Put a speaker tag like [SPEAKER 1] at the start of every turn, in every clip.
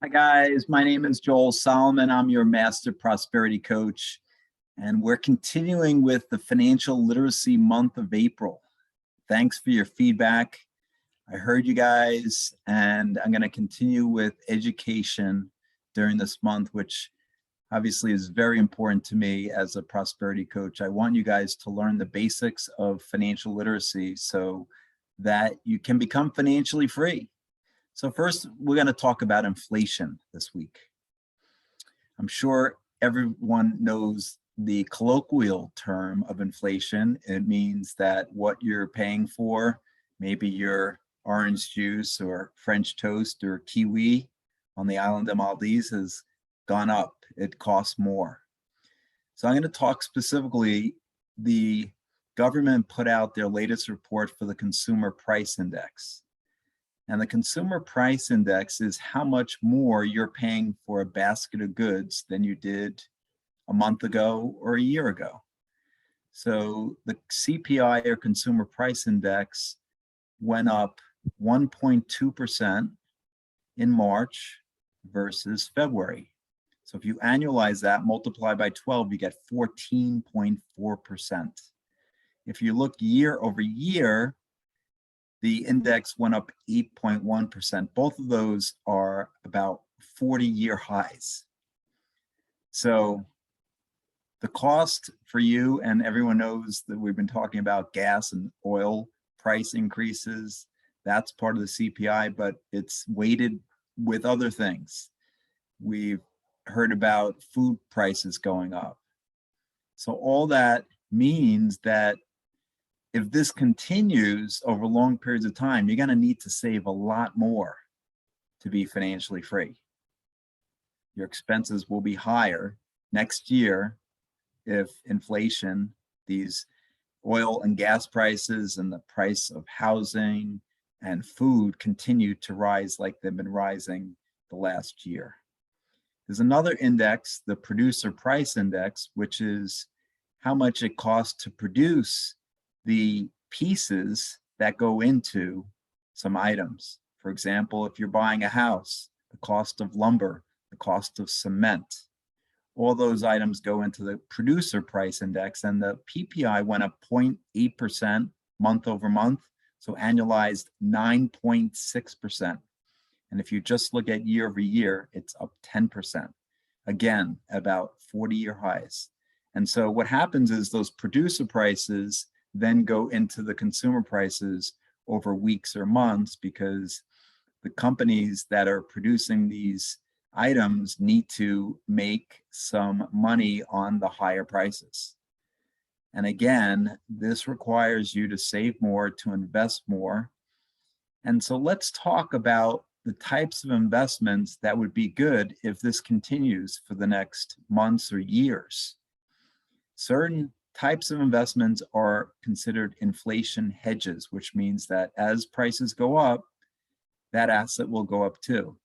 [SPEAKER 1] Hi, guys. My name is Joel Solomon. I'm your Master Prosperity Coach, and we're continuing with the Financial Literacy Month of April. Thanks for your feedback. I heard you guys, and I'm going to continue with education during this month, which obviously is very important to me as a prosperity coach. I want you guys to learn the basics of financial literacy so that you can become financially free. So first, we're going to talk about inflation this week. I'm sure everyone knows the colloquial term of inflation. It means that what you're paying for, maybe your orange juice or French toast or kiwi on the island of Maldives, has gone up. It costs more. So I'm going to talk specifically, the government put out their latest report for the Consumer Price Index. And the Consumer Price Index is how much more you're paying for a basket of goods than you did a month ago or a year ago. So the CPI, or Consumer Price Index, went up 1.2% in March versus February. So if you annualize that, multiply by 12, you get 14.4%. If you look year over year, the index went up 8.1%. Both of those are about 40-year highs. So the cost for you, and everyone knows that we've been talking about gas and oil price increases. That's part of the CPI, but it's weighted with other things. We've heard about food prices going up. So all that means that if this continues over long periods of time, you're going to need to save a lot more to be financially free. Your expenses will be higher next year if inflation, these oil and gas prices and the price of housing and food continue to rise like they've been rising the last year. There's another index, the Producer Price Index, which is how much it costs to produce the pieces that go into some items. For example, if you're buying a house, the cost of lumber, the cost of cement, all those items go into the Producer Price Index, and the PPI went up 0.8% month over month, so annualized 9.6%. And if you just look at year over year, it's up 10%. Again, about 40-year highs. And so what happens is those producer prices then go into the consumer prices over weeks or months, because the companies that are producing these items need to make some money on the higher prices. And again, this requires you to save more, to invest more. And so let's talk about the types of investments that would be good if this continues for the next months or years. Certain types of investments are considered inflation hedges, which means that as prices go up, that asset will go up too.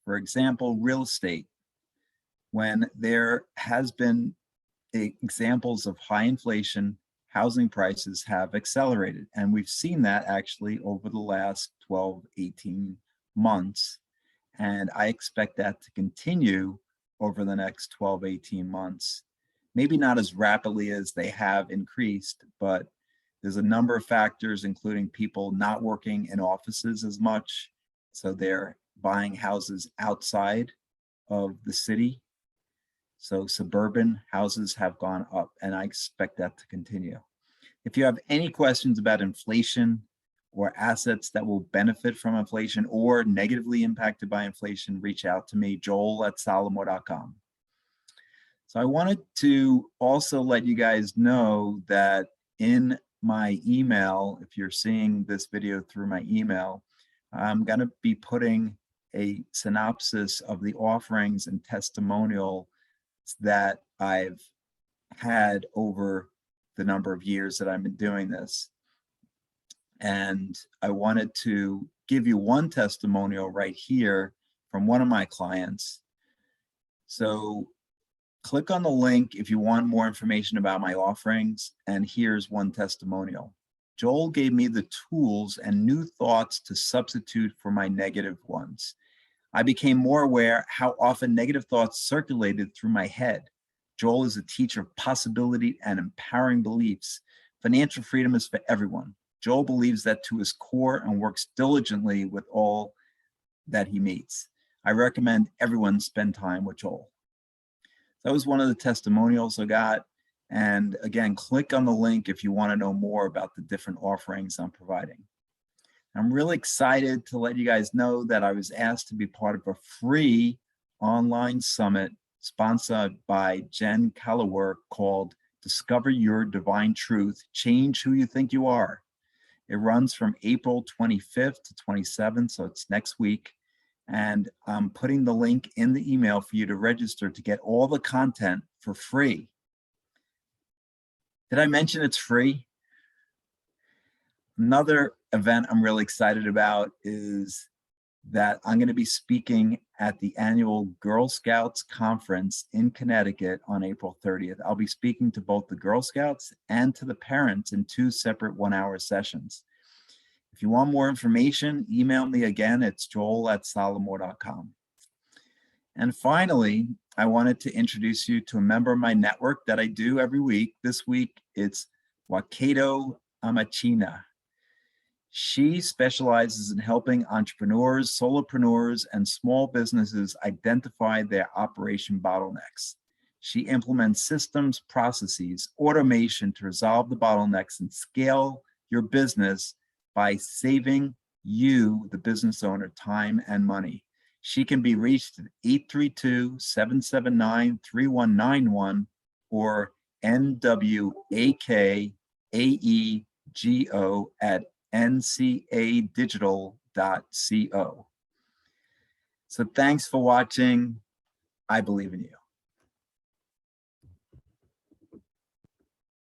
[SPEAKER 1] For example, real estate. When there has been examples of high inflation, housing prices have accelerated. And we've seen that actually over the last 12, 18 months. And I expect that to continue over the next 12, 18 months. Maybe not as rapidly as they have increased, but there's a number of factors, including people not working in offices as much. So they're buying houses outside of the city. So suburban houses have gone up, and I expect that to continue. If you have any questions about inflation or assets that will benefit from inflation or negatively impacted by inflation, reach out to me, joel@solomon.com. So I wanted to also let you guys know that in my email, if you're seeing this video through my email, I'm going to be putting a synopsis of the offerings and testimonial that I've had over the number of years that I've been doing this. And I wanted to give you one testimonial right here from one of my clients. So click on the link if you want more information about my offerings, and here's one testimonial. Joel gave me the tools and new thoughts to substitute for my negative ones. I became more aware how often negative thoughts circulated through my head. Joel is a teacher of possibility and empowering beliefs. Financial freedom is for everyone. Joel believes that to his core and works diligently with all that he meets. I recommend everyone spend time with Joel. That was one of the testimonials I got. And again, click on the link if you want to know more about the different offerings I'm providing. I'm really excited to let you guys know that I was asked to be part of a free online summit sponsored by Jen Calloway called Discover Your Divine Truth, Change Who You Think You Are. It runs from April 25th to 27th, so it's next week. And I'm putting the link in the email for you to register to get all the content for free. Did I mention it's free? Another event I'm really excited about is that I'm going to be speaking at the annual Girl Scouts Conference in Connecticut on April 30th. I'll be speaking to both the Girl Scouts and to the parents in 2 separate 1-hour sessions. If you want more information, email me again. It's joel@solomore.com. And finally, I wanted to introduce you to a member of my network that I do every week. This week, it's Wakedo Amachina. She specializes in helping entrepreneurs, solopreneurs, and small businesses identify their operation bottlenecks. She implements systems, processes, automation to resolve the bottlenecks and scale your business by saving you, the business owner, time and money. She can be reached at 832-779-3191 or nwakaego@ncadigital.co. So thanks for watching. I believe in you.